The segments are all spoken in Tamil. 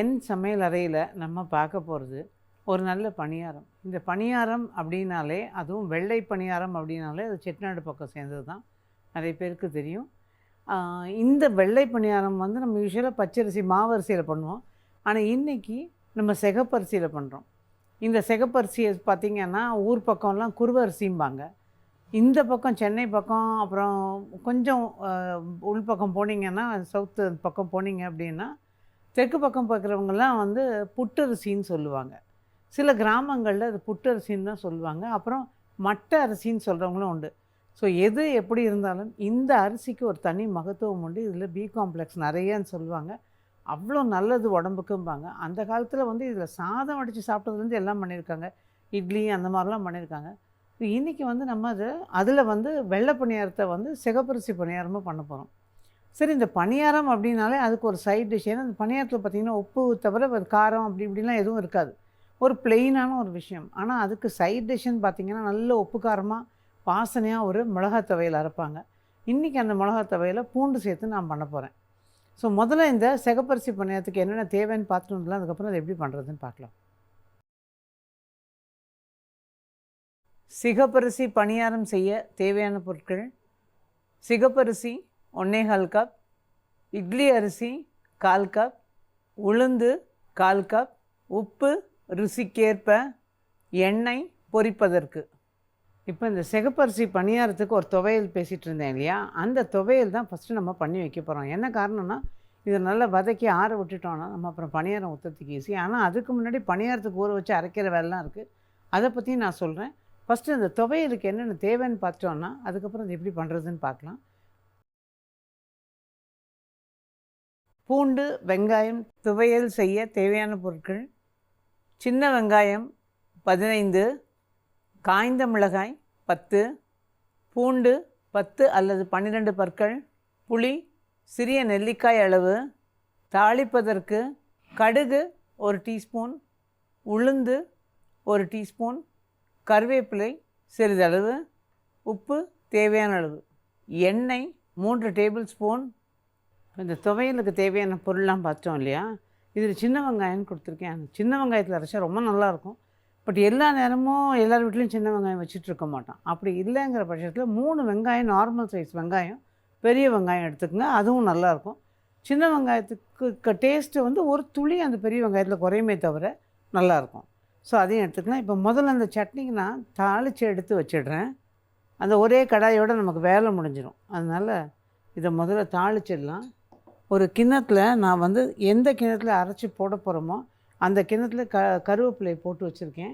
என் சமையல் அறையில் நம்ம பார்க்க போகிறது ஒரு நல்ல பணியாரம். இந்த பணியாரம் அப்படின்னாலே, அதுவும் வெள்ளை பணியாரம் அப்படின்னாலே அது செட்டிநாடு பக்கம் சேர்ந்தது தான் நிறைய பேருக்கு தெரியும். இந்த வெள்ளை பணியாரம் வந்து நம்ம யூஸ்வலாக பச்சரிசி மாவரிசியில் பண்ணுவோம். ஆனால் இன்றைக்கி நம்ம சிகப்பரிசியில் பண்ணுறோம். இந்த சிகப்பரிசியை பார்த்திங்கன்னா ஊர் பக்கம்லாம் குருவரிசிம்பாங்க. இந்த பக்கம் சென்னை பக்கம், அப்புறம் கொஞ்சம் உள் பக்கம் போனீங்கன்னா, சவுத்து பக்கம் போனீங்க அப்படின்னா, தெற்கு பக்கம் பார்க்குறவங்கலாம் வந்து புட்டரிசின்னு சொல்லுவாங்க. சில கிராமங்களில் அது புட்டரிசின்னு தான் சொல்லுவாங்க. அப்புறம் மட்டை அரிசின்னு சொல்கிறவங்களும் உண்டு. ஸோ எது எப்படி இருந்தாலும் இந்த அரிசிக்கு ஒரு தனி மகத்துவம் உண்டு. இதில் பி காம்ப்ளெக்ஸ் நிறையன்னு சொல்லுவாங்க. அவ்வளோ நல்லது உடம்புக்கும்பாங்க. அந்த காலத்தில் வந்து இதில் சாதம் வடித்து சாப்பிட்டதுலேருந்து எல்லாம் பண்ணியிருக்காங்க. இட்லி அந்த மாதிரிலாம் பண்ணியிருக்காங்க. இன்றைக்கி வந்து நம்ம அதில் வந்து வெள்ளை பணியாரத்தை வந்து சிகப்பரிசி பணியாரமாக பண்ண போகிறோம். சரி, இந்த பணியாரம் அப்படின்னாலே அதுக்கு ஒரு சைட் டிஷ். ஏன்னா இந்த பணியாரத்தில் பார்த்திங்கன்னா உப்பு தவிர ஒரு காரம் அப்படி இப்படிலாம் எதுவும் இருக்காது. ஒரு பிளெயினான ஒரு விஷயம். ஆனால் அதுக்கு சைட் டிஷ்ஷுன்னு பார்த்திங்கன்னா நல்ல உப்பு காரமாக வாசனையாக ஒரு மிளகா துவையல் அரைப்பாங்க. இன்றைக்கி அந்த மிளகா துவையலை பூண்டு சேர்த்து நான் பண்ண போகிறேன். ஸோ முதல்ல இந்த சிகப்பரிசி பணியாரத்துக்கு என்னென்ன தேவைன்னு பார்த்துட்டு அதுக்கப்புறம் அதை எப்படி பண்ணுறதுன்னு பார்க்கலாம். சிகப்பரிசி பணியாரம் செய்ய தேவையான பொருட்கள்: சிகப்பரிசி 1.25 கப், இட்லி அரிசி 1/4 கப், உளுந்து 1/4 கப், உப்பு ருசிக்கேற்ப, எண்ணெய் பொரிப்பதற்கு. இப்போ இந்த சிகப்பரிசி பணியாரத்துக்கு ஒரு துவையல் பேசிகிட்டு இருந்தேன் இல்லையா, அந்த துவையல் தான் ஃபஸ்ட்டு நம்ம பண்ணி வைக்க போகிறோம். என்ன காரணம்னா, இதை நல்லா வதக்கி ஆற விட்டுட்டோன்னா நம்ம அப்புறம் பணியாரம் ஊற்றுறதுக்கு ஈஸி. ஆனால் அதுக்கு முன்னாடி பணியாரத்துக்கு ஊற வச்சு அரைக்கிற வேலைலாம் இருக்குது. அதை பற்றி நான் சொல்கிறேன். ஃபஸ்ட்டு இந்த துவையலுக்கு என்னென்ன தேவைன்னு பார்த்தோன்னா அதுக்கப்புறம் அது எப்படி பண்ணுறதுன்னு பார்க்கலாம். பூண்டு, வெங்காயம் துவையல் செய்ய தேவையான பொருட்கள்: சின்ன வெங்காயம் 15, காய்ந்த மிளகாய் 10, பூண்டு 10 அல்லது 12 பற்கள், புளி சிறிய நெல்லிக்காய் அளவு, தாளிப்பதற்கு கடுகு 1 டீஸ்பூன், உளுந்து 1 டீஸ்பூன், கருவேப்பிலை சிறிதளவு, உப்பு தேவையான அளவு, எண்ணெய் 3 டேபிள் ஸ்பூன். இந்த துவையலுக்கு தேவையான பொருள்லாம் பார்த்தோம் இல்லையா, இதில் சின்ன வெங்காயம் கொடுத்துருக்கேன். சின்ன வெங்காயத்தில் அரைச்சா ரொம்ப நல்லாயிருக்கும். பட் எல்லா நேரமும் எல்லார் வீட்லேயும் சின்ன வெங்காயம் வச்சுட்ருக்க மாட்டோம். அப்படி இல்லைங்கிற பட்சத்தில் 3 வெங்காயம், நார்மல் சைஸ் வெங்காயம், பெரிய வெங்காயம் எடுத்துக்கங்க. அதுவும் நல்லாயிருக்கும். சின்ன வெங்காயத்துக்கு டேஸ்ட்டு வந்து ஒரு துளி அந்த பெரிய வெங்காயத்தில் குறையுமே தவிர நல்லாயிருக்கும். ஸோ அதையும் எடுத்துக்கலாம். இப்போ முதல்ல அந்த சட்னிக்கு நான் தாளித்து எடுத்து வச்சிடுறேன். அந்த ஒரே கடாயோடு நமக்கு வேலை முடிஞ்சிடும். அதனால் இதை முதல்ல தாளிச்சிடலாம். ஒரு கிண்ணத்தில் நான் வந்து எந்த கிண்ணத்தில் அரைச்சி போட போகிறோமோ அந்த கிண்ணத்தில் கருவேப்பிலையை போட்டு வச்சுருக்கேன்.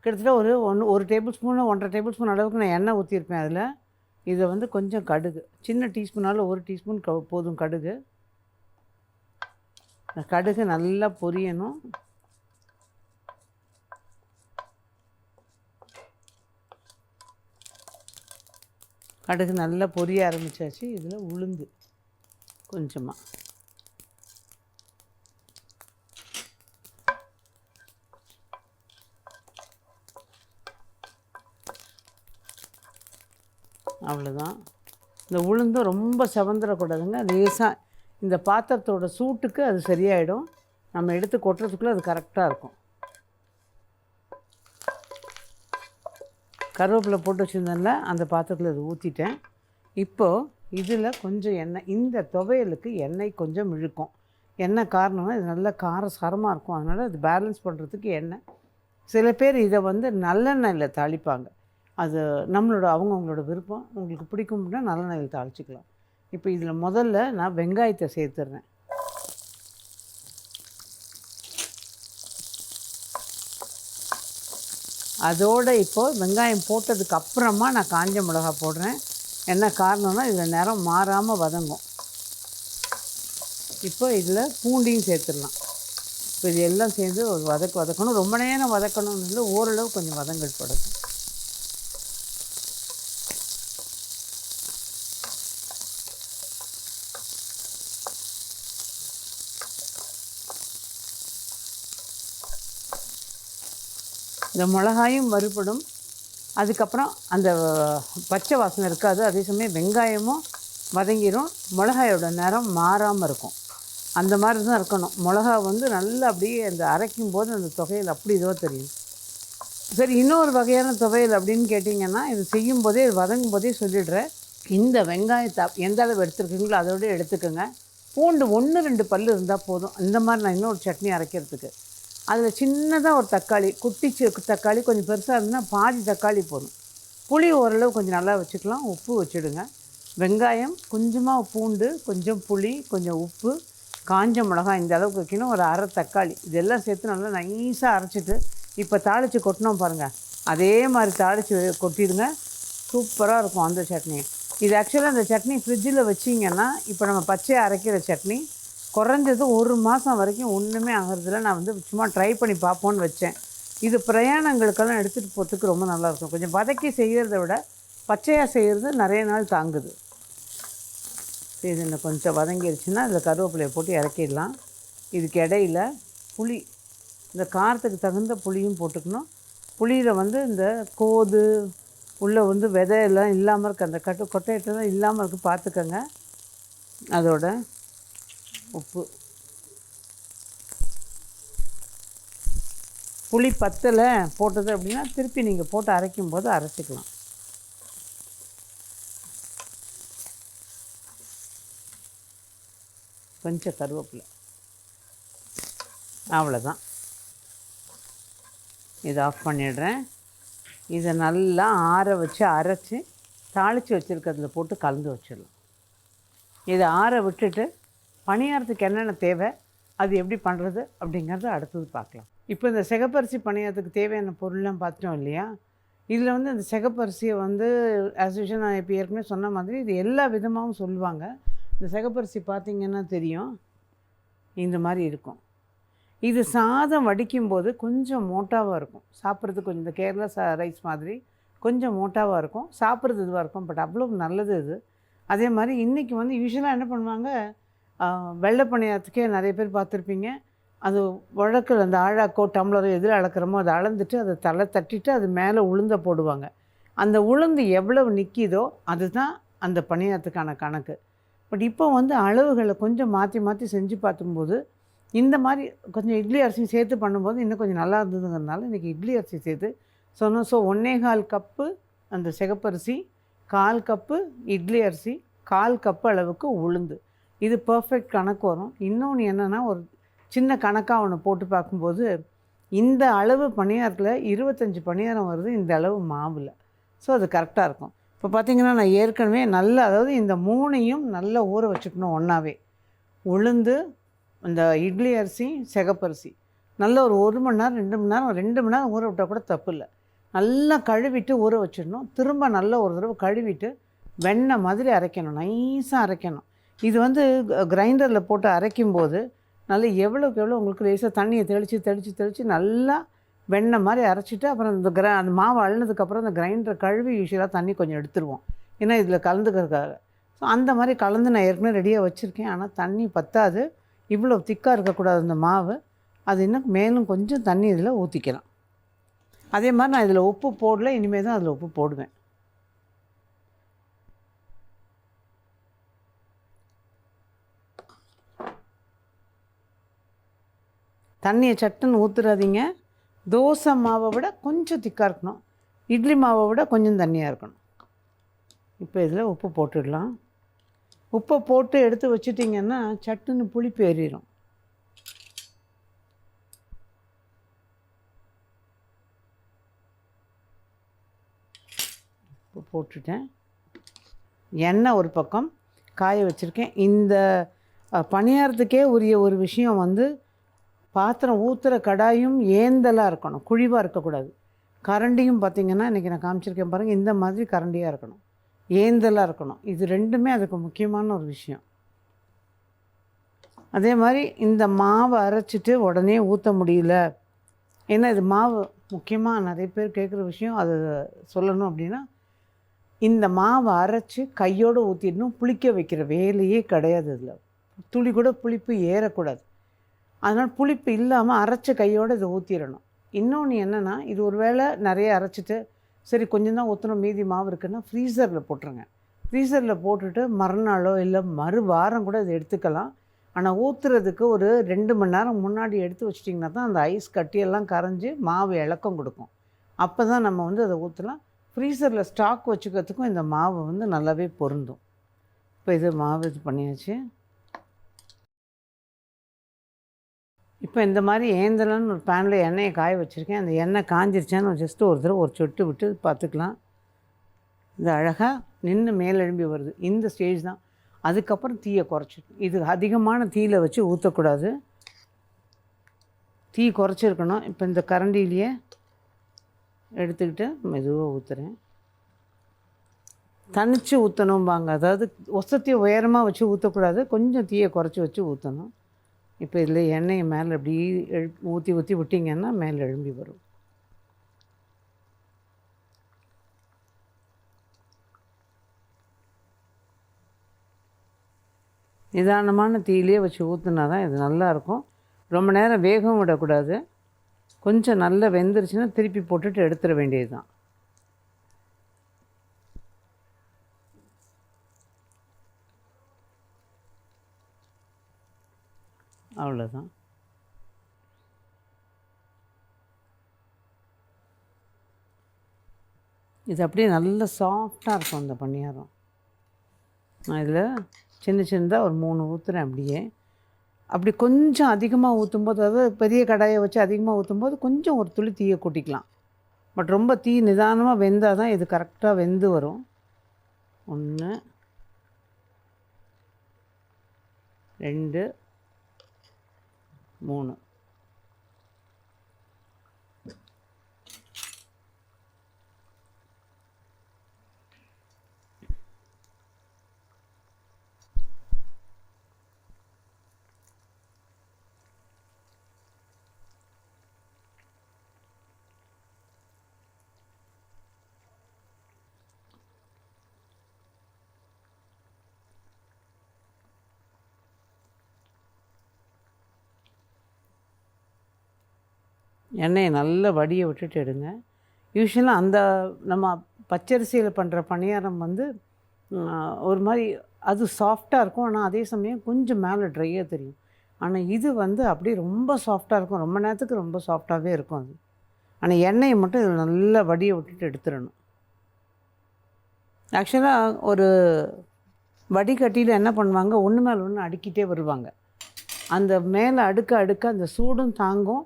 கிட்டத்தட்ட ஒரு டேபிள் ஸ்பூனு 1.5 டேபிள் ஸ்பூன் அளவுக்கு நான் எண்ணெய் ஊற்றிருப்பேன். அதில் இதை வந்து கொஞ்சம் கடுகு, சின்ன டீஸ்பூனால் 1 டீஸ்பூன் போதும் கடுகு. கடுகு நல்லா பொரியணும். கடுகு நல்லா பொரிய ஆரம்பித்தாச்சு. இதில் உளுந்து கொஞ்சமாக, அவ்வளோதான். இந்த உளுந்தும் ரொம்ப செவந்துடக்கூடாதுங்க. லேசாக இந்த பாத்திரத்தோட சூட்டுக்கு அது சரியாயிடும். நம்ம எடுத்து கொட்டுறதுக்குள்ளே அது கரெக்டாக இருக்கும். கருவேப்பிலை போட்டு வச்சுருந்தேன்ல, அந்த பாத்திரத்தில் இது ஊற்றிட்டேன். இப்போது இதில் கொஞ்சம் எண்ணெய், இந்த துவையலுக்கு எண்ணெய் கொஞ்சம் இழுக்கும். என்ன காரணம்னா இது நல்ல காரசாரமாக இருக்கும். அதனால் இது பேலன்ஸ் பண்ணுறதுக்கு எண்ணெய். சில பேர் இதை வந்து நல்லெண்ணெயில் தாளிப்பாங்க. அது அவங்கவுங்களோட விருப்பம். உங்களுக்கு பிடிக்கும் அப்படின்னா நல்லெண்ணெயில் தாளிச்சிக்கலாம். இப்போ இதில் முதல்ல நான் வெங்காயத்தை சேர்த்துடுறேன். அதோடு இப்போது வெங்காயம் போட்டதுக்கு அப்புறமா நான் காஞ்ச மிளகா போடுறேன். என்ன காரணம்னா இதில் நிறம் மாறாமல் வதங்கும். இப்போ இதில் பூண்டையும் சேர்த்துடலாம். இப்போ இது எல்லாம் சேர்ந்து ஒரு வதக்கணும். ரொம்ப நேரம் வதக்கணும்னு இல்லை, ஓரளவு கொஞ்சம் வதங்கல் படுது. இந்த மிளகாயும் வறுபடும். அதுக்கப்புறம் அந்த பச்சை வாசனை இருக்காது. அதே சமயம் வெங்காயமும் வதங்கிடும். மிளகாயோட நிறம் மாறாமல் இருக்கும். அந்த மாதிரி தான் இருக்கணும். மிளகா வந்து நல்லா அப்படியே அந்த அரைக்கும் போது அந்த துவையல் அப்படி இதுவாக தெரியும். சரி, இன்னொரு வகையான துவையல் அப்படின்னு கேட்டிங்கன்னா, இது செய்யும் போதே இது வதங்கும் போதே சொல்லிடுறேன். இந்த வெங்காயத்தை எந்த அளவு எடுத்துருக்கீங்களோ அதோட எடுத்துக்கோங்க. பூண்டு 1 2 பல் இருந்தால் போதும். இந்த மாதிரி நான் இன்னொரு சட்னி அரைக்கிறதுக்கு அதில் சின்னதாக ஒரு தக்காளி, தக்காளி கொஞ்சம் பெருசாக இருந்தால் பாதி தக்காளி போதும். புளி ஓரளவு கொஞ்சம் நல்லா வச்சுக்கலாம். உப்பு வச்சுடுங்க. வெங்காயம், கொஞ்சமாக பூண்டு, கொஞ்சம் புளி, கொஞ்சம் உப்பு, காஞ்ச மிளகாய் இந்த அளவுக்கு வைக்கணும். ஒரு அரை தக்காளி இதெல்லாம் சேர்த்து நல்லா நைஸாக அரைச்சிட்டு இப்போ தாளித்து கொட்டினோம் பாருங்கள், அதே மாதிரி தாளித்து கொட்டிடுங்க. சூப்பராக இருக்கும் அந்த சட்னி. இது ஆக்சுவலாக அந்த சட்னி ஃப்ரிட்ஜில் வச்சிங்கன்னா, இப்போ நம்ம பச்சையாக அரைக்கிற சட்னி குறைஞ்சது 1 மாதம் வரைக்கும் ஒன்றுமே ஆகிறதில்ல. நான் வந்து சும்மா ட்ரை பண்ணி பார்ப்போன்னு வச்சேன். இது பிரயாணங்களுக்கெல்லாம் எடுத்துகிட்டு போகிறதுக்கு ரொம்ப நல்லாயிருக்கும். கொஞ்சம் வதக்கி செய்கிறத விட பச்சையாக செய்கிறது நிறைய நாள் தாங்குது. இது இன்னும் கொஞ்சம் வதங்கிடுச்சுன்னா இதில் கருவேப்பிலையை போட்டு இறக்கிடலாம். இதுக்கு இடையில் புளி, இந்த காரத்துக்கு தகுந்த புளியும் போட்டுக்கணும். புளியில் வந்து இந்த கோது உள்ளே வந்து விதையெல்லாம் இல்லாமல் இருக்குது, அந்த கொட்டையெல்லாம் இல்லாமல் இருக்குது பார்த்துக்கோங்க. அதோட உப்பு, புளி பத்தலை போட்டது அப்படின்னா திருப்பி நீங்கள் போட்டு அரைக்கும் போது அரைச்சிக்கலாம். கொஞ்சம் கருவேப்பிலை, அவ்வளோதான். இதை ஆஃப் பண்ணிடுறேன். இதை நல்லா ஆற வச்சு அரைச்சி தாளித்து வச்சுருக்கிறதுல போட்டு கலந்து வச்சிடலாம். இதை ஆற விட்டுட்டு பணியாரத்துக்கு என்னென்ன தேவை, அது எப்படி பண்ணுறது அப்படிங்கிறத அடுத்தது பார்க்கலாம். இப்போ இந்த சிகப்பரிசி பணியாரத்துக்கு தேவையான பொருள்லாம் பார்த்துட்டோம் இல்லையா? இதில் வந்து இந்த சிகப்பரிசியை வந்து ஆஸ் யூஷுவல் நான் இப்போ ஏற்கனவே சொன்ன மாதிரி இது எல்லா விதமாகவும் சொல்லுவாங்க. இந்த சிகப்பரிசி பார்த்திங்கன்னா தெரியும், இந்த மாதிரி இருக்கும். இது சாதம் வடிக்கும்போது கொஞ்சம் மோட்டாவாக இருக்கும், சாப்பிட்றதுக்கு கொஞ்சம் இந்த கேரளா ரைஸ் மாதிரி கொஞ்சம் மோட்டாவாக இருக்கும், சாப்பிட்றது இதுவாக இருக்கும். பட் அவ்வளோ நல்லது இது. அதே மாதிரி இன்றைக்கி வந்து யூஸ்வலாக என்ன பண்ணுவாங்க, வெள்ளை பணியாரத்துக்கே நிறைய பேர் பார்த்துருப்பீங்க, அது வழக்கில் அந்த ஆழாக்கோ டம்ளரோ எதில் அளக்கிறோமோ அதை அளந்துட்டு அதை தலை தட்டிட்டு அது மேலே உளுந்தை போடுவாங்க. அந்த உளுந்து எவ்வளவு நிற்கிதோ அதுதான் அந்த பணியாரத்துக்கான கணக்கு. பட் இப்போ வந்து அளவுகளை கொஞ்சம் மாற்றி மாற்றி செஞ்சு பார்க்கும்போது இந்த மாதிரி கொஞ்சம் இட்லி அரிசி சேர்த்து பண்ணும்போது இன்னும் கொஞ்சம் நல்லா இருந்ததுங்கிறதுனால இன்றைக்கி இட்லி அரிசி சேர்த்து சொன்னோம். ஸோ 1.25 கப்பு அந்த சிகப்பரிசி, 1/4 கப்பு இட்லி அரிசி, 1/4 கப்பு அளவுக்கு உளுந்து, இது பர்ஃபெக்ட் கணக்கு வரும். இன்னொன்று என்னென்னா, ஒரு சின்ன கணக்காக ஒன்று போட்டு பார்க்கும்போது இந்த அளவு பணியாரத்தில் 25 பணியாரம் வருது இந்த அளவு மாவில். ஸோ அது கரெக்டாக இருக்கும். இப்போ பார்த்திங்கன்னா நான் ஏற்கனவே நல்லா, அதாவது இந்த 3ஐயும் நல்லா ஊற வச்சுக்கணும் ஒன்றாவே. உளுந்து, இந்த இட்லி அரிசி, சிகப்பரிசி நல்லா ஒரு 1 மணி நேரம் 2 மணி நேரம் 2 மணி நேரம் ஊற விட்டால் கூட தப்பு இல்லை. நல்லா கழுவிட்டு ஊற வச்சிடணும். திரும்ப நல்லா ஒரு தடவை கழுவிட்டு வெண்ணெய் மாதிரி அரைக்கணும், நைஸாக அரைக்கணும். இது வந்து கிரைண்டரில் போட்டு அரைக்கும்போது நல்லா எவ்வளோக்கு எவ்வளோ உங்களுக்கு லேசாக தண்ணியை தெளித்து நல்லா வெண்ணெய் மாதிரி அரைச்சிட்டு அப்புறம் அந்த மாவு அழுனதுக்கப்புறம் அந்த கிரைண்டரை கழுவி யூஸ்வலாக தண்ணி கொஞ்சம் எடுத்துருவோம், ஏன்னா இதில் கலந்துக்கிறதுக்காக. ஸோ அந்த மாதிரி கலந்து நான் ஏற்கனவே ரெடியாக வச்சுருக்கேன். ஆனால் தண்ணி பத்தாது, இவ்வளோ திக்காக இருக்கக்கூடாது அந்த மாவு. அது இன்னும் மேலும் கொஞ்சம் தண்ணி இதில் ஊற்றிக்கலாம். அதே மாதிரி நான் இதில் உப்பு போடல, இனிமேல் தான் அதில் உப்பு போடுவேன். தண்ணியை சட்டுன்னு ஊற்றுறாதீங்க. தோசை மாவை விட கொஞ்சம் திக்காக இருக்கணும், இட்லி மாவை விட கொஞ்சம் தண்ணியாக இருக்கணும். இப்போ இதில் உப்பு போட்டுடலாம். உப்பை போட்டு எடுத்து வச்சிட்டிங்கன்னா சட்டுன்னு புளிப்பு ஏறிடும். உப்பு போட்டுட்டேன். எண்ணெய் ஒரு பக்கம் காய வச்சுருக்கேன். இந்த பணியாரத்துக்கே உரிய ஒரு விஷயம் வந்து பாத்திரம் ஊற்றுற கடாயும் ஏந்தலாக இருக்கணும், குழிவாக இருக்கக்கூடாது. கரண்டியும் பார்த்திங்கன்னா இன்றைக்கி நான் காமிச்சிருக்கேன் பாருங்கள், இந்த மாதிரி கரண்டியாக இருக்கணும், ஏந்தலாக இருக்கணும். இது ரெண்டுமே அதுக்கு முக்கியமான ஒரு விஷயம். அதே மாதிரி இந்த மாவை அரைச்சிட்டு உடனே ஊற்ற முடியல, ஏன்னா இது மாவு முக்கியமாக நிறைய பேர் கேட்குற விஷயம், அது சொல்லணும் அப்படின்னா இந்த மாவை அரைச்சி கையோடு ஊற்றிடணும். புளிக்க வைக்கிற வேலையே கிடையாது, இதில் துளி கூட புளிப்பு ஏறக்கூடாது. அதனால் புளிப்பு இல்லாமல் அரைச்ச கையோடு இதை ஊற்றிடணும். இன்னொன்று என்னென்னா, இது ஒரு வேளை நிறைய அரைச்சிட்டு சரி கொஞ்சம் தான் ஊற்றணும் மீதி மாவு இருக்குன்னா ஃப்ரீசரில் போட்டுருங்க. ஃப்ரீசரில் போட்டுட்டு மறுநாளோ இல்லை மறு வாரம் கூட இதை எடுத்துக்கலாம். ஆனால் ஊற்றுறதுக்கு ஒரு 2 மணி நேரம் முன்னாடி எடுத்து வச்சிட்டிங்கன்னா தான் அந்த ஐஸ் கட்டியெல்லாம் கரைஞ்சி மாவு இளக்கம் கொடுக்கும். அப்போ தான் நம்ம வந்து அதை ஊற்றலாம். ஃப்ரீசரில் ஸ்டாக் வச்சுக்கிறதுக்கும் இந்த மாவு வந்து நல்லாவே பொருந்தும். இப்போ இது மாவு இது பண்ணியாச்சு. இப்போ இந்த மாதிரி ஏந்தலன்னு ஒரு பேனில் எண்ணெயை காய வச்சுருக்கேன். அந்த எண்ணெய் காஞ்சிருச்சான்னு ஜஸ்ட்டு ஒரு தடவை ஒரு சொட்டு விட்டு பார்த்துக்கலாம். இது அழகாக நின்று மேலெழும்பி வருது. இந்த ஸ்டேஜ் தான். அதுக்கப்புறம் தீயை குறைச்சிக்கணும். இது அதிகமான தீயில் வச்சு ஊற்றக்கூடாது, தீ குறைச்சிருக்கணும். இப்போ இந்த கரண்டிலேயே எடுத்துக்கிட்டு மெதுவாக ஊற்றுறேன். தனித்து ஊற்றணும்பாங்க, அதாவது ஒசத்தி உயரமாக வச்சு ஊற்றக்கூடாது, கொஞ்சம் தீயை குறைச்சி வச்சு ஊற்றணும். இப்போ இதில் எண்ணெயை மேலே அப்படி ஊற்றி ஊற்றி விட்டிங்கன்னா மேலே எழும்பி வரும். நிதானமான தீயிலே வச்சு ஊற்றுனா தான் இது நல்லாயிருக்கும். ரொம்ப நேரம் வேகவும் விடக்கூடாது. கொஞ்சம் நல்லா வெந்துருச்சுன்னா திருப்பி போட்டுட்டு எடுத்துட வேண்டியது தான். அவ்வளோதான். இது அப்படியே நல்ல சாஃப்டாக இருக்கும் அந்த பணியாரம். நான் இதில் சின்ன சின்னதாக ஒரு 3 ஊற்றுறேன். அப்படியே அப்படி கொஞ்சம் அதிகமாக ஊற்றும்போது, அதாவது பெரிய கடாயை வச்சு அதிகமாக ஊற்றும்போது கொஞ்சம் ஒரு துளி தீயை கூட்டிக்கலாம். பட் ரொம்ப தீ நிதானமாக வெந்தால் தான் இது கரெக்டாக வெந்து வரும். 1 2 3. எண்ணெயை நல்லா வடியை விட்டுட்டு எடுங்க. யூஸ்வலாக அந்த நம்ம பச்சரிசியில் பண்ணுற பணியாரம் வந்து ஒரு மாதிரி அது சாஃப்டாக இருக்கும், ஆனால் அதே சமயம் கொஞ்சம் மேலே ட்ரையாக தெரியும். ஆனால் இது வந்து அப்படியே ரொம்ப சாஃப்டாக இருக்கும், ரொம்ப நேரத்துக்கு ரொம்ப சாஃப்டாகவே இருக்கும் அது. ஆனால் எண்ணெயை மட்டும் இதில் நல்லா வடியை விட்டுட்டு எடுத்துடணும். ஆக்சுவலாக ஒரு வடிகட்டியில் என்ன பண்ணுவாங்க, ஒன்று மேலே ஒன்று அடுக்கிட்டே வருவாங்க. அந்த மேலே அடுக்க அடுக்க அந்த சூடும் தாங்கும்,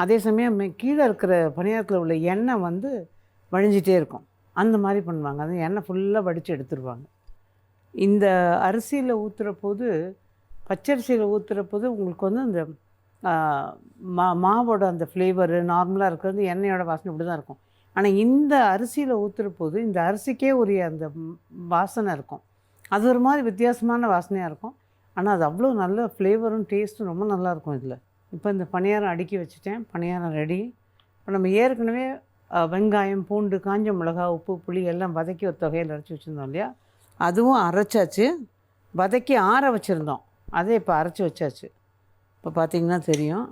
அதே சமயம் கீழே இருக்கிற பணியாரத்தில் உள்ள எண்ணெய் வந்து வழிஞ்சிட்டே இருக்கும். அந்த மாதிரி பண்ணுவாங்க. அது எண்ணெய் ஃபுல்லாக வடித்து எடுத்துருவாங்க. இந்த அரிசியில் ஊற்றுற போது, பச்சரிசியில் ஊற்றுற போது உங்களுக்கு வந்து அந்த மாவோட அந்த ஃப்ளேவரு நார்மலாக இருக்கிறது, எண்ணெயோட வாசனை இப்படி தான் இருக்கும். ஆனால் இந்த அரிசியில் ஊற்றுற போது இந்த அரிசிக்கே உரிய அந்த வாசனை இருக்கும். அது ஒரு மாதிரி வித்தியாசமான வாசனையாக இருக்கும். ஆனால் அது அவ்வளோ நல்ல ஃப்ளேவரும் டேஸ்ட்டும் ரொம்ப நல்லாயிருக்கும் இதில். இப்போ இந்த பணியாரம் அடுக்கி வச்சுட்டேன். பணியாரம் ரெடி. இப்போ நம்ம ஏற்கனவே வெங்காயம், பூண்டு, காஞ்ச மிளகா, உப்பு, புளி எல்லாம் வதக்கி ஒரு தொகையில் அரைச்சி வச்சுருந்தோம் இல்லையா, அதுவும் அரைச்சாச்சு. வதக்கி ஆற வச்சுருந்தோம், அதே இப்போ அரைச்சி வச்சாச்சு. இப்போ பார்த்திங்கன்னா தெரியும்,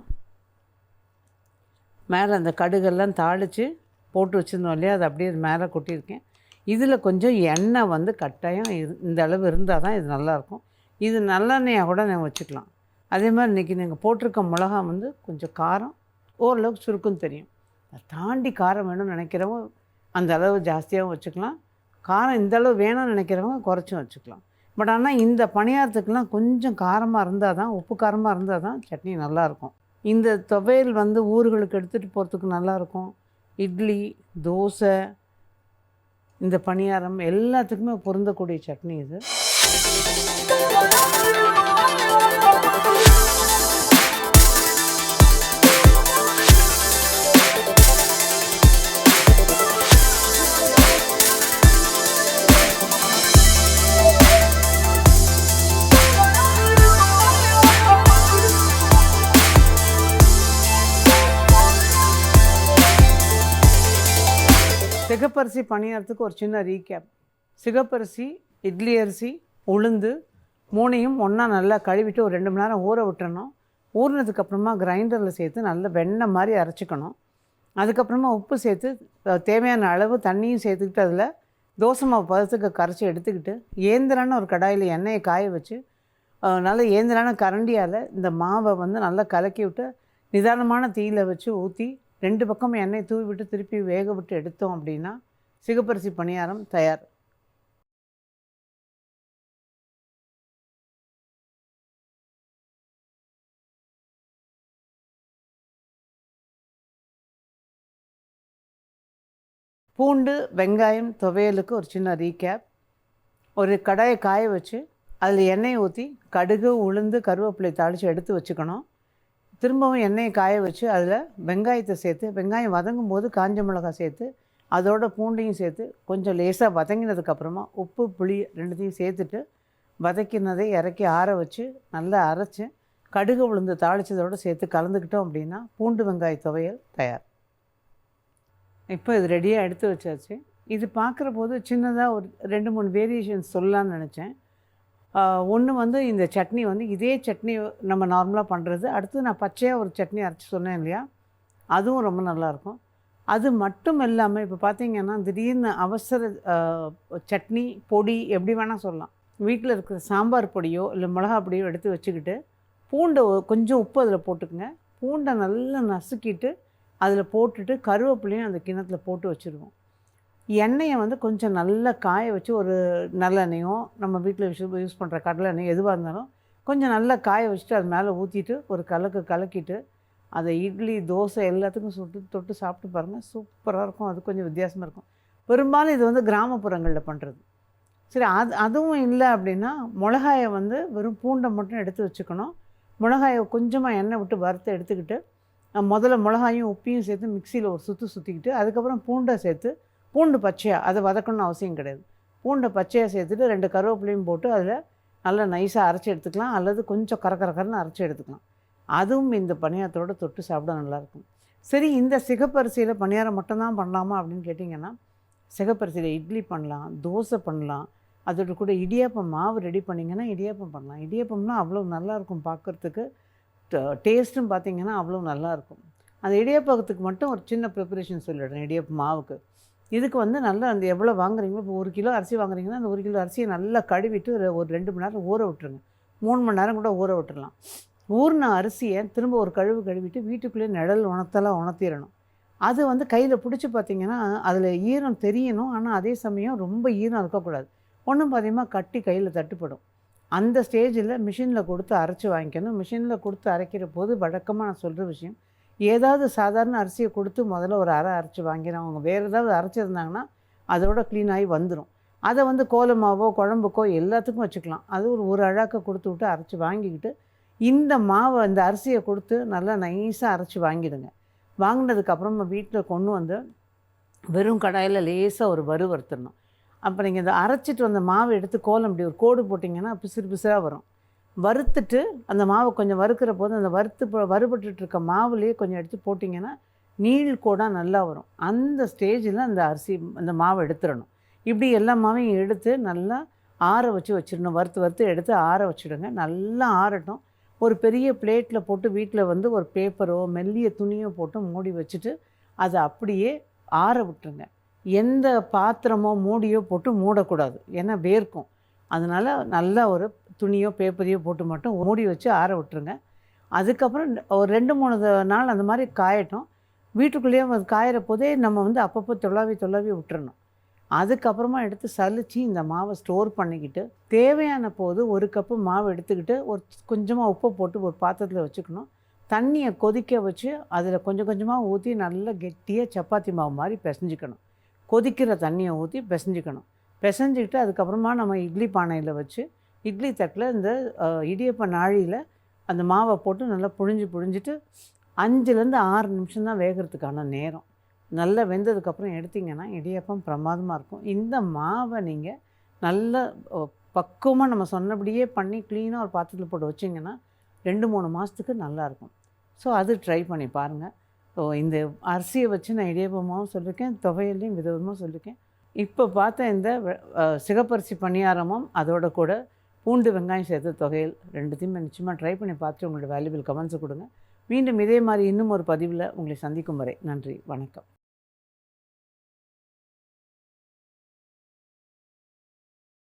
மேலே அந்த கடுகெல்லாம் தாளித்து போட்டு வச்சுருந்தோம் இல்லையா, அது அப்படியே மேலே கொட்டியிருக்கேன். இதில் கொஞ்சம் எண்ணெய் வந்து கட்டாயம் இந்த அளவு இருந்தால் தான் இது நல்லாயிருக்கும். இது நல்லெண்ணெயாக கூட நம்ம வச்சுக்கலாம். அதே மாதிரி இன்றைக்கி நீங்கள் போட்டிருக்க மிளகா வந்து கொஞ்சம் காரம் ஓரளவுக்கு சுருக்குன்னு தெரியும். அதை தாண்டி காரம் வேணும்னு நினைக்கிறவங்க அந்த அளவு ஜாஸ்தியாகவும் வச்சுக்கலாம். காரம் இந்த அளவு வேணும்னு நினைக்கிறவங்க குறைச்சும் வச்சுக்கலாம். பட் ஆனால் இந்த பணியாரத்துக்கெலாம் கொஞ்சம் காரமாக இருந்தால் தான், உப்பு காரமாக இருந்தால் தான் சட்னி நல்லாயிருக்கும். இந்த துவையல் வந்து ஊர்களுக்கு எடுத்துகிட்டு போகிறதுக்கு நல்லாயிருக்கும். இட்லி, தோசை, இந்த பணியாரம் எல்லாத்துக்குமே பொருந்தக்கூடிய சட்னி இது. சிகப்பரிசி பணியாரத்துக்கு ஒரு சின்ன ரீகேப். சிகப்பரிசி, இட்லி அரிசி, உளுந்து 3ஐயும் ஒன்றா நல்லா கழுவிட்டு ஒரு 2 மணி நேரம் ஊற விட்டுறணும். ஊறினதுக்கப்புறமா கிரைண்டரில் சேர்த்து நல்லா வெண்ணெய் மாதிரி அரைச்சிக்கணும். அதுக்கப்புறமா உப்பு சேர்த்து தேவையான அளவு தண்ணியும் சேர்த்துக்கிட்டு அதில் தோசை மாவு பதத்துக்கு கரைச்சி எடுத்துக்கிட்டு, ஏந்திரன்னு ஒரு கடாயில் எண்ணெயை காய வச்சு நல்ல ஏந்திரான கரண்டியால் இந்த மாவை வந்து நல்லா கலக்கி விட்டு நிதானமான தீயில வச்சு ஊற்றி 2 பக்கமும் எண்ணெய் தூவி விட்டு திருப்பி வேக விட்டு எடுத்தோம் அப்படின்னா சிகப்பரிசி பணியாரம் தயார். பூண்டு வெங்காயம் துவையலுக்கு ஒரு சின்ன ரீகேப். ஒரு கடாயை காய வச்சு அதில் எண்ணெயை ஊற்றி கடுகு உளுந்து கருவேப்பிலை தாளித்து எடுத்து வச்சுக்கணும். திரும்பவும் எண்ணெயை காய வச்சு அதில் வெங்காயத்தை சேர்த்து வெங்காயம் வதங்கும் போது காஞ்ச மிளகாய் சேர்த்து அதோட பூண்டையும் சேர்த்து கொஞ்சம் லேசாக வதங்கினதுக்கப்புறமா உப்பு புளி ரெண்டுத்தையும் சேர்த்துட்டு வதக்கினதை இறக்கி ஆற வச்சு நல்லா அரைச்சி கடுகு உளுந்து தாளித்ததோடு சேர்த்து கலந்துக்கிட்டோம் அப்படின்னா பூண்டு வெங்காய துவையல் தயார். இப்போ இது ரெடியாக எடுத்து வச்சாச்சு. இது பார்க்குற போது சின்னதாக ஒரு 2-3 வேரியேஷன்ஸ் சொல்லலான்னு நினச்சேன். ஒன்று வந்து இந்த சட்னி வந்து இதே சட்னி நம்ம நார்மலாக பண்ணுறது. அடுத்து நான் பச்சையாக ஒரு சட்னி அரைச்சி சொன்னேன் இல்லையா, அதுவும் ரொம்ப நல்லாயிருக்கும். அது மட்டும் இல்லாமல் இப்போ பார்த்திங்கன்னா திடீர்னு அவசர சட்னி பொடி எப்படி வேணால் சொல்லலாம். வீட்டில் இருக்கிற சாம்பார் பொடியோ இல்லை மிளகா பொடியோ எடுத்து வச்சுக்கிட்டு பூண்டை கொஞ்சம் உப்பு அதில் போட்டுக்குங்க. பூண்டை நல்லா நசுக்கிட்டு அதில் போட்டுட்டு கருவேப்பிலையும் அந்த கிண்ணத்தில் போட்டு வச்சுருவோம். எண்ணெயை வந்து கொஞ்சம் நல்லா காய வச்சு ஒரு நல்லெண்ணெயோ நம்ம வீட்டில் யூஸ் பண்ணுற கடலை எண்ணெய் எதுவாக இருந்தாலும் கொஞ்சம் நல்லா காய வச்சுட்டு அது மேலே ஊற்றிட்டு ஒரு கலக்கிட்டு அதை இட்லி தோசை எல்லாத்துக்கும் தொட்டு சாப்பிட்டு பாருங்கள், சூப்பராக இருக்கும். அது கொஞ்சம் வித்தியாசமாக இருக்கும். பெரும்பாலும் இது வந்து கிராமப்புறங்களில் பண்ணுறது. சரி, அதுவும் இல்லை அப்படின்னா மிளகாயை வந்து வெறும் பூண்டை மட்டும் எடுத்து வச்சுக்கணும். மிளகாயை கொஞ்சமாக எண்ணெய் விட்டு வறுத்து எடுத்துக்கிட்டு முதல்ல மிளகாயும் உப்பையும் சேர்த்து மிக்சியில் ஒரு சுற்றிக்கிட்டு அதுக்கப்புறம் பூண்டை சேர்த்து பூண்டு பச்சையாக அதை வதக்கணும்னு அவசியம் கிடையாது. பூண்டை பச்சையாக சேர்த்துட்டு 2 கருவேப்பிலையும் போட்டு அதில் நல்லா நைஸாக அரைச்சி எடுத்துக்கலாம், அல்லது கொஞ்சம் கரன்னு அரைச்சி எடுத்துக்கலாம். அதுவும் இந்த பணியாரத்தோடு தொட்டு சாப்பிட நல்லாயிருக்கும். சரி, இந்த சிகப்பரிசியில் பணியாரம் மட்டும்தான் பண்ணலாமா அப்படின்னு கேட்டிங்கன்னா, சிகப்பரிசியில் இட்லி பண்ணலாம், தோசை பண்ணலாம், அதோட கூட இடியாப்பம் மாவு ரெடி பண்ணிங்கன்னா இடியாப்பம் பண்ணலாம். இடியாப்பம்னா அவ்வளோ நல்லாயிருக்கும் பார்க்குறதுக்கு. டேஸ்ட்டும் பார்த்திங்கன்னா அவ்வளோ நல்லாயிருக்கும். அந்த இடியாப்பத்துக்கு மட்டும் ஒரு சின்ன ப்ரிப்பரேஷன் சொல்லிடுறேன். இடியாப்பம் மாவுக்கு இதுக்கு வந்து நல்லா அந்த எவ்வளோ வாங்குறீங்களோ, இப்போ 1 கிலோ அரிசி வாங்குறீங்கன்னா அந்த 1 கிலோ அரிசியை நல்லா கழுவிட்டு ஒரு 2 மணி நேரம் ஊற விட்டுருங்க. 3 மணி நேரம் கூட ஊற விட்டுடலாம். ஊறின அரிசியை திரும்ப ஒரு கழுவிட்டு வீட்டுக்குள்ளேயே நிழல் உணர்த்திடணும். அது வந்து கையில் பிடிச்சி பார்த்திங்கன்னா அதில் ஈரம் தெரியணும், ஆனால் அதே சமயம் ரொம்ப ஈரம் இருக்கக்கூடாது. ஒன்றும் பாதியமாக கட்டி கையில் தட்டுப்படும். அந்த ஸ்டேஜில் மிஷினில் கொடுத்து அரைச்சி வாங்கிக்கணும். மிஷினில் கொடுத்து அரைக்கிற போது வழக்கமாக நான் சொல்கிற விஷயம், ஏதாவது சாதாரண அரிசியை கொடுத்து முதல்ல ஒரு அரை அரைச்சி வாங்கிடும். அவங்க வேறு ஏதாவது அரைச்சிருந்தாங்கன்னா அதோட க்ளீனாகி வந்துடும். அதை வந்து கோலமாவோ குழம்புக்கோ எல்லாத்துக்கும் வச்சுக்கலாம். அது ஒரு அழாக்க கொடுத்து விட்டு அரைச்சி வாங்கிக்கிட்டு இந்த மாவை இந்த அரிசியை கொடுத்து நல்லா நைஸாக அரைச்சி வாங்கிடுங்க. வாங்கினதுக்கப்புறமா வீட்டில் கொண்டு வந்து வெறும் கடாயில் லேசாக ஒரு வறுத்துடணும். அப்போ நீங்கள் இந்த அரைச்சிட்டு வந்த மாவை எடுத்து கோலம் இப்படி ஒரு கோடு போட்டிங்கன்னா பிசுறாக வரும். வறுத்துட்டு அந்த மாவை கொஞ்சம் வறுக்கிற போது அந்த வறுபட்டுருக்க மாவுலேயே கொஞ்சம் எடுத்து போட்டிங்கன்னா நீள் கோடாக நல்லா வரும். அந்த ஸ்டேஜில் அந்த அந்த மாவை எடுத்துடணும். இப்படி எல்லா மாவையும் எடுத்து நல்லா ஆற வச்சிடணும். வறுத்து எடுத்து ஆற வச்சுடுங்க. நல்லா ஆறட்டும். ஒரு பெரிய பிளேட்டில் போட்டு வீட்டில் வந்து ஒரு பேப்பரோ மெல்லிய துணியோ போட்டு மூடி வச்சுட்டு அதை அப்படியே ஆற விட்டுருங்க. எந்த பாத்திரமோ மூடியோ போட்டு மூடக்கூடாது, ஏன்னா வேர்க்கும். அதனால் நல்லா ஒரு துணியோ பேப்பரையோ போட்டு மட்டும் மூடி வச்சு ஆற விட்டுருங்க. அதுக்கப்புறம் ஒரு 2-3 நாள் அந்த மாதிரி காயட்டும். வீட்டுக்குள்ளேயே அது காயிற போதே நம்ம வந்து அப்பப்போ தொலாவி விட்டுறணும். அதுக்கப்புறமா எடுத்து சலித்து இந்த மாவை ஸ்டோர் பண்ணிக்கிட்டு தேவையான போது 1 கப்பு மாவு எடுத்துக்கிட்டு ஒரு கொஞ்சமாக உப்பை போட்டு ஒரு பாத்திரத்தில் வச்சுக்கணும். தண்ணியை கொதிக்க வச்சு அதில் கொஞ்சம் கொஞ்சமாக ஊற்றி நல்லா கெட்டியாக சப்பாத்தி மாவு மாதிரி பிசைஞ்சிக்கணும். கொதிக்கிற தண்ணியை ஊற்றி பிசைஞ்சிக்கிட்டு அதுக்கப்புறமா நம்ம இட்லி பானையில் வச்சு இட்லி தட்டில் இந்த இடியப்ப நாழியில் அந்த மாவை போட்டு நல்லா புழிஞ்சிட்டு 5லேருந்து 6 நிமிஷம் தான் வேகிறதுக்கான நேரம். நல்லா வெந்ததுக்கப்புறம் எடுத்திங்கன்னா இடியப்பம் பிரமாதமாக இருக்கும். இந்த மாவை நீங்கள் நல்லா பக்குவமாக நம்ம சொன்னபடியே பண்ணி க்ளீனாக ஒரு பாத்திரத்தில் போட்டு வச்சிங்கன்னா 2-3 மாதத்துக்கு நல்லாயிருக்கும். ஸோ அது ட்ரை பண்ணி பாருங்கள். ஸோ இந்த அரிசியை வச்சு நான் இடியப்பமாகவும் சொல்லியிருக்கேன், துவையல்லையும் விதவிதமாக சொல்லியிருக்கேன். இப்போ பார்த்த இந்த சிகப்பரிசி பணியாரமும் அதோட கூட பூண்டு வெங்காயம் சேர்த்து துவையல் 2த்தையும் நிச்சயமாக ட்ரை பண்ணி பார்த்துட்டு உங்களோட வேல்யூபிள் கமெண்ட்ஸை கொடுங்க. மீண்டும் இதே மாதிரி இன்னும் ஒரு பதிவில் உங்களை சந்திக்கும் வரை நன்றி, வணக்கம்.